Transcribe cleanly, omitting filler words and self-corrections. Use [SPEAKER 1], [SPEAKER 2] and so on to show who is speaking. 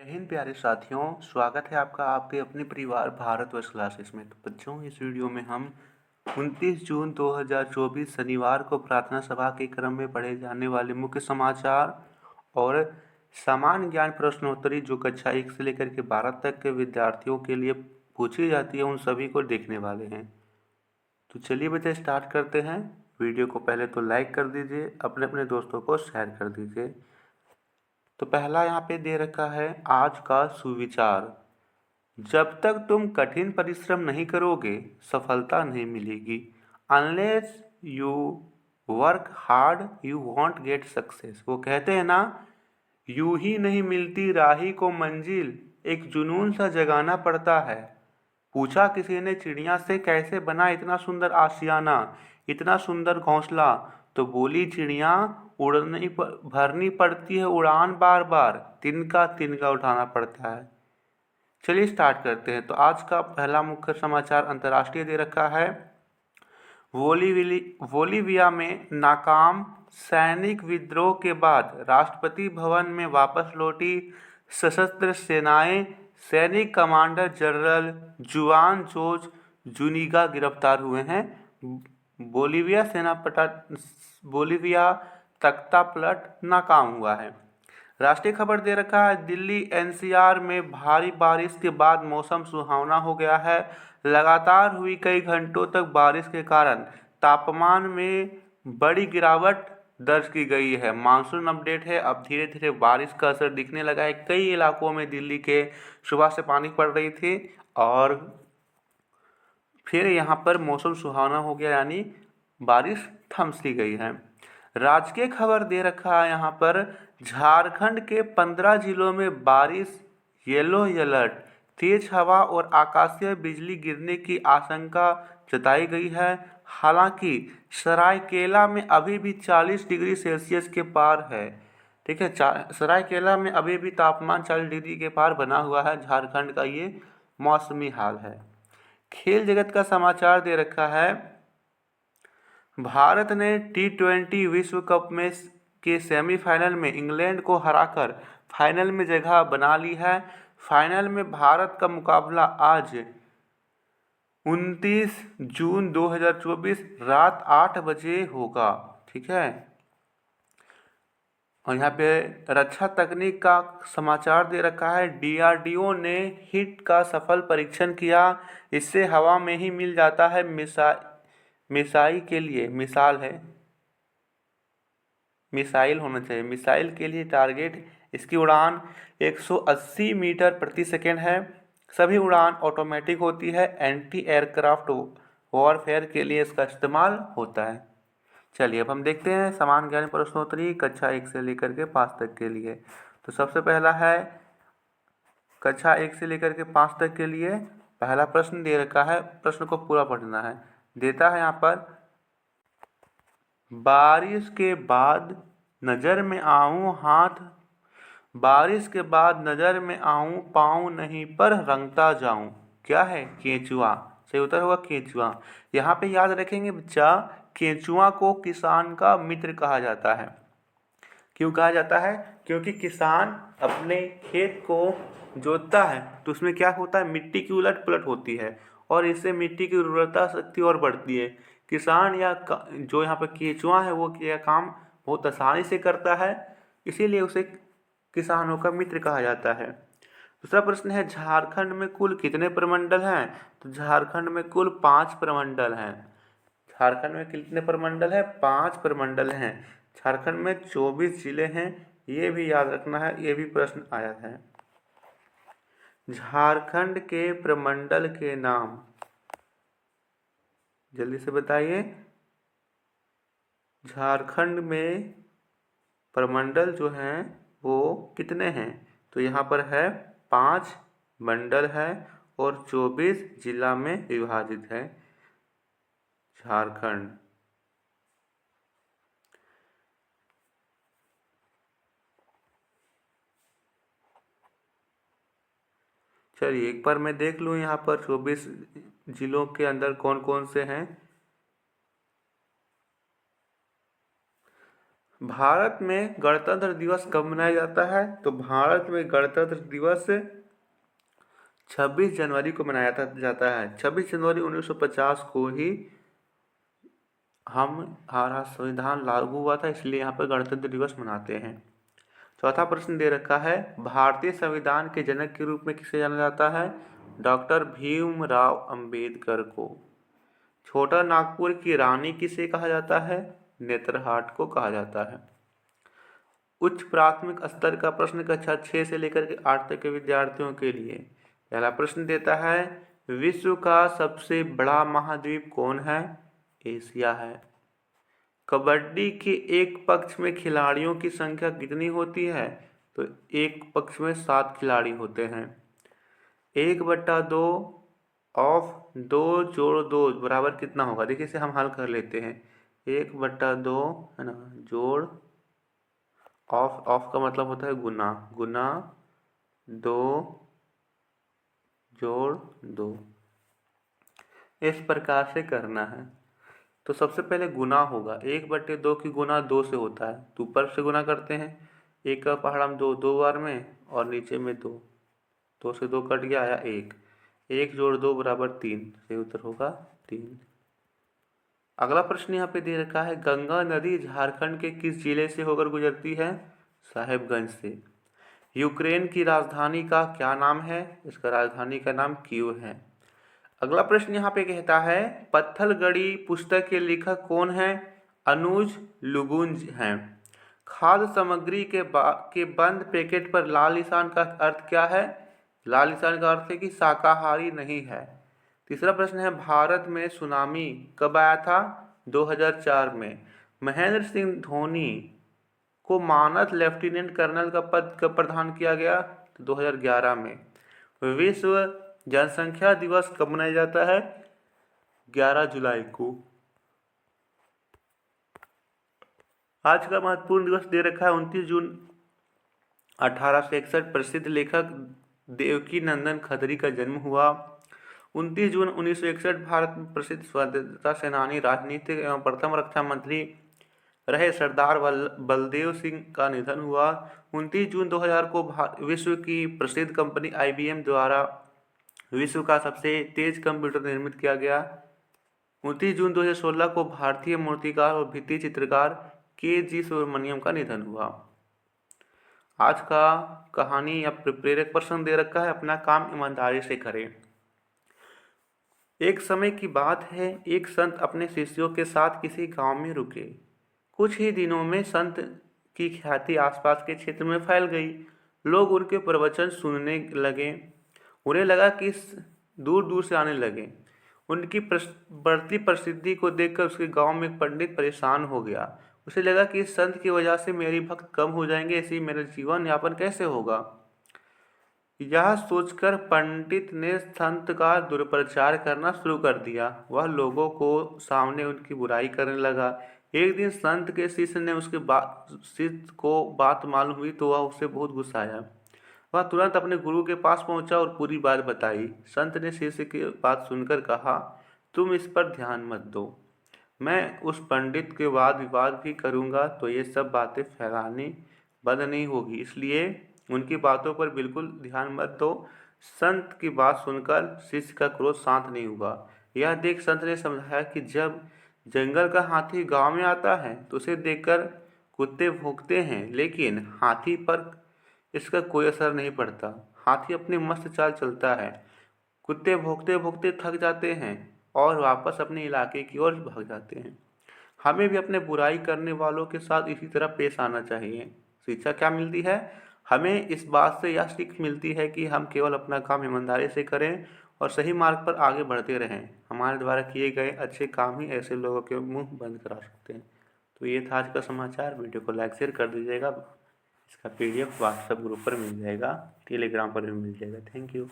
[SPEAKER 1] जय हिंद प्यारे साथियों, स्वागत है आपका आपके अपने परिवार भारतवर्ष क्लासेस में। तो बच्चों, इस वीडियो में हम 29 जून 2024 शनिवार को प्रार्थना सभा के क्रम में पढ़े जाने वाले मुख्य समाचार और सामान्य ज्ञान प्रश्नोत्तरी जो कक्षा 1 से लेकर के 12 तक के विद्यार्थियों के लिए पूछी जाती है, उन सभी को देखने वाले हैं। तो चलिए बच्चे, स्टार्ट करते हैं। वीडियो को पहले तो लाइक कर दीजिए, अपने अपने दोस्तों को शेयर कर दीजिए। तो पहला यहाँ पे दे रखा है आज का सुविचार। जब तक तुम कठिन परिश्रम नहीं करोगे, सफलता नहीं मिलेगी। Unless you work hard you want get success. वो कहते हैं ना, यूं ही नहीं मिलती राही को मंजिल, एक जुनून सा जगाना पड़ता है। पूछा किसी ने चिड़िया से, कैसे बना इतना सुंदर आशियाना, इतना सुंदर घोंसला। तो बोली चिड़िया, भरनी पड़ती है उड़ान बार बार, तिनका तिनका उठाना पड़ता है। चलिए स्टार्ट करते हैं। तो आज का पहला मुख्य समाचार अंतर्राष्ट्रीय दे रखा है। बोलीविया में नाकाम सैनिक विद्रोह के बाद राष्ट्रपति भवन में वापस लौटी सशस्त्र सेनाएं। सैनिक कमांडर जनरल जुआन जोज जुनिगा गिरफ्तार हुए हैं। बोलीविया तख्तापलट नाकाम हुआ है। राष्ट्रीय खबर दे रखा है, दिल्ली एनसीआर में भारी बारिश के बाद मौसम सुहावना हो गया है। लगातार हुई कई घंटों तक बारिश के कारण तापमान में बड़ी गिरावट दर्ज की गई है। मानसून अपडेट है, अब धीरे धीरे बारिश का असर दिखने लगा है। कई इलाकों में दिल्ली के सुबह से पानी पड़ रही थी और फिर यहाँ पर मौसम सुहावना हो गया, यानी बारिश थम सी गई है। राजकीय खबर दे रखा है यहाँ पर, झारखंड के 15 जिलों में बारिश, येलो अलर्ट। तेज हवा और आकाशीय बिजली गिरने की आशंका जताई गई है। हालांकि सरायकेला में अभी भी 40 डिग्री सेल्सियस के पार है। ठीक है, सरायकेला में अभी भी तापमान 40 डिग्री के पार बना हुआ है। झारखंड का ये मौसमी हाल है। खेल जगत का समाचार दे रखा है, भारत ने T20 विश्व कप में के सेमीफाइनल में इंग्लैंड को हराकर फाइनल में जगह बना ली है। फाइनल में भारत का मुकाबला आज 29 जून 2024 रात 8 बजे होगा। ठीक है, और यहाँ पे रक्षा तकनीक का समाचार दे रखा है, DRDO ने हिट का सफल परीक्षण किया। इससे हवा में ही मिल जाता है मिसाइल के लिए, मिसाइल होना चाहिए, मिसाइल के लिए टारगेट। इसकी उड़ान 180 मीटर प्रति सेकेंड है। सभी उड़ान ऑटोमेटिक होती है। एंटी एयरक्राफ्ट वॉरफेयर के लिए इसका इस्तेमाल होता है। चलिए अब हम देखते हैं समान ज्ञान प्रश्नोत्तरी कक्षा 1 से लेकर के 5 तक के लिए। तो सबसे पहला है कक्षा 1 से लेकर के 5 तक के लिए पहला प्रश्न दे रखा है। प्रश्न को पूरा पढ़ना है। देता है यहाँ पर, बारिश के बाद नजर में आऊं हाथ, बारिश के बाद नजर में आऊं पाऊं नहीं पर रंगता जाऊं। क्या है? केंचुआ। सही उत्तर होगा केंचुआ। यहाँ पे याद रखेंगे बच्चा, केंचुआ को किसान का मित्र कहा जाता है। क्यों कहा जाता है? क्योंकि किसान अपने खेत को जोतता है तो उसमें क्या होता है, मिट्टी की उलट पुलट होती है और इससे मिट्टी की उर्वरता शक्ति और बढ़ती है। किसान या जो यहाँ पर केंचुआ है, वो यह काम बहुत आसानी से करता है, इसीलिए उसे किसानों का मित्र कहा जाता है। दूसरा प्रश्न है, झारखंड में कुल कितने प्रमंडल हैं? तो झारखंड में कुल 5 प्रमंडल हैं। झारखंड में कितने प्रमंडल है? 5 प्रमंडल हैं। झारखंड में 24 जिले हैं, ये भी याद रखना है, ये भी प्रश्न आया है। झारखंड के प्रमंडल के नाम जल्दी से बताइए। झारखंड में प्रमंडल जो हैं वो कितने हैं? तो यहाँ पर है 5 मंडल है और 24 जिला में विभाजित है झारखंड। चलिए एक बार मैं देख लूँ यहाँ पर 24 जिलों के अंदर कौन कौन से हैं। भारत में गणतंत्र दिवस कब मनाया जाता है? तो भारत में गणतंत्र दिवस 26 जनवरी को मनाया जाता है। 26 जनवरी 1950 को ही हमारा संविधान लागू हुआ था, इसलिए यहाँ पर गणतंत्र दिवस मनाते हैं। चौथा प्रश्न दे रखा है, भारतीय संविधान के जनक के रूप में किसे जाना जाता है? डॉक्टर भीमराव अंबेडकर को। छोटा नागपुर की रानी किसे कहा जाता है? नेतरहाट को कहा जाता है। उच्च प्राथमिक स्तर का प्रश्न कक्षा 6 से लेकर के 8 तक के विद्यार्थियों के लिए पहला प्रश्न देता है, विश्व का सबसे बड़ा महाद्वीप कौन है? एशिया है। कबड्डी के एक पक्ष में खिलाड़ियों की संख्या कितनी होती है? तो एक पक्ष में 7 खिलाड़ी होते हैं। 1/2 ऑफ 2 जोड़ 2 बराबर कितना होगा? देखिए इसे हम हल कर लेते हैं। 1/2 है ना, जोड़ ऑफ का मतलब होता है गुना, 2 जोड़ 2, इस प्रकार से करना है। तो सबसे पहले गुना होगा, 1/2 की गुना 2 से होता है, तो ऊपर से गुना करते हैं, 1 का पहाड़ हम 2 बार में और नीचे में 2, 2 से 2 कट गया, आया 1, 1 जोड़ 2 बराबर 3, सही उत्तर होगा 3। अगला प्रश्न यहाँ पे दे रखा है, गंगा नदी झारखंड के किस जिले से होकर गुजरती है? साहेबगंज से। यूक्रेन की राजधानी का क्या नाम है? इसका राजधानी का नाम कीव है। अगला प्रश्न यहाँ पे कहता है, पत्थलगड़ी पुस्तक के लेखक कौन है? अनुज लुगुंज हैं। खाद्य सामग्री के बंद पैकेट पर लाल निशान का अर्थ क्या है? लाल निशान का अर्थ है कि शाकाहारी नहीं है। तीसरा प्रश्न है, भारत में सुनामी कब आया था? 2004 में। महेंद्र सिंह धोनी को मानद लेफ्टिनेंट कर्नल का पद कब प्रदान किया गया? तो 2011 में। विश्व जनसंख्या दिवस कब मनाया जाता है? 11 जुलाई को। आज का महत्वपूर्ण दिवस दे रखा है 29 जून 1861 प्रसिद्ध लेखक देवकी नंदन खत्री का जन्म हुआ। 29 जून 1961 भारत में प्रसिद्ध स्वतंत्रता सेनानी, राजनीतिक एवं प्रथम रक्षा मंत्री रहे सरदार बलदेव सिंह का निधन हुआ। 29 जून 2000 को विश्व की प्रसिद्ध कंपनी IBM द्वारा विश्व का सबसे तेज कंप्यूटर निर्मित किया गया। 29 जून 2016 को भारतीय मूर्तिकार और भित्ति चित्रकार KG सुब्रमण्यम का निधन हुआ। आज का कहानी या प्रेरक प्रश्न दे रखा है, अपना काम ईमानदारी से करें। एक समय की बात है, एक संत अपने शिष्यों के साथ किसी गांव में रुके। कुछ ही दिनों में संत की ख्याति आसपास के क्षेत्र में फैल गई। लोग उनके प्रवचन सुनने लगे। उन्हें लगा कि दूर दूर से आने लगे। उनकी बढ़ती प्रसिद्धि को देखकर उसके गांव में एक पंडित परेशान हो गया। उसे लगा कि इस संत की वजह से मेरी भक्त कम हो जाएंगे, ऐसे मेरा जीवन यापन कैसे होगा। यह सोचकर पंडित ने संत का दुष्प्रचार करना शुरू कर दिया। वह लोगों को सामने उनकी बुराई करने लगा। एक दिन संत के शिष्य ने शिष्य को बात मालूम हुई तो वह उससे बहुत गुस्सा आया। वह तुरंत अपने गुरु के पास पहुंचा और पूरी बात बताई। संत ने शिष्य की बात सुनकर कहा, तुम इस पर ध्यान मत दो, मैं उस पंडित के वाद विवाद भी करूंगा तो ये सब बातें फैलानी बंद नहीं होगी, इसलिए उनकी बातों पर बिल्कुल ध्यान मत दो। संत की बात सुनकर शिष्य का क्रोध शांत नहीं हुआ। यह देख संत ने समझाया कि जब जंगल का हाथी गांव में आता है तो उसे देखकर कुत्ते भौंकते हैं, लेकिन हाथी पर इसका कोई असर नहीं पड़ता। हाथी अपनी मस्त चाल चलता है। कुत्ते भौंकते भौंकते थक जाते हैं और वापस अपने इलाके की ओर भाग जाते हैं। हमें भी अपने बुराई करने वालों के साथ इसी तरह पेश आना चाहिए। शिक्षा क्या मिलती है? हमें इस बात से यह सीख मिलती है कि हम केवल अपना काम ईमानदारी से करें और सही मार्ग पर आगे बढ़ते रहें। हमारे द्वारा किए गए अच्छे काम ही ऐसे लोगों के मुंह बंद करा सकते हैं। तो ये था आज का समाचार। वीडियो को लाइक शेयर कर दीजिएगा। इसका PDF व्हाट्सएप ग्रुप पर मिल जाएगा, टेलीग्राम पर भी मिल जाएगा। Thank you.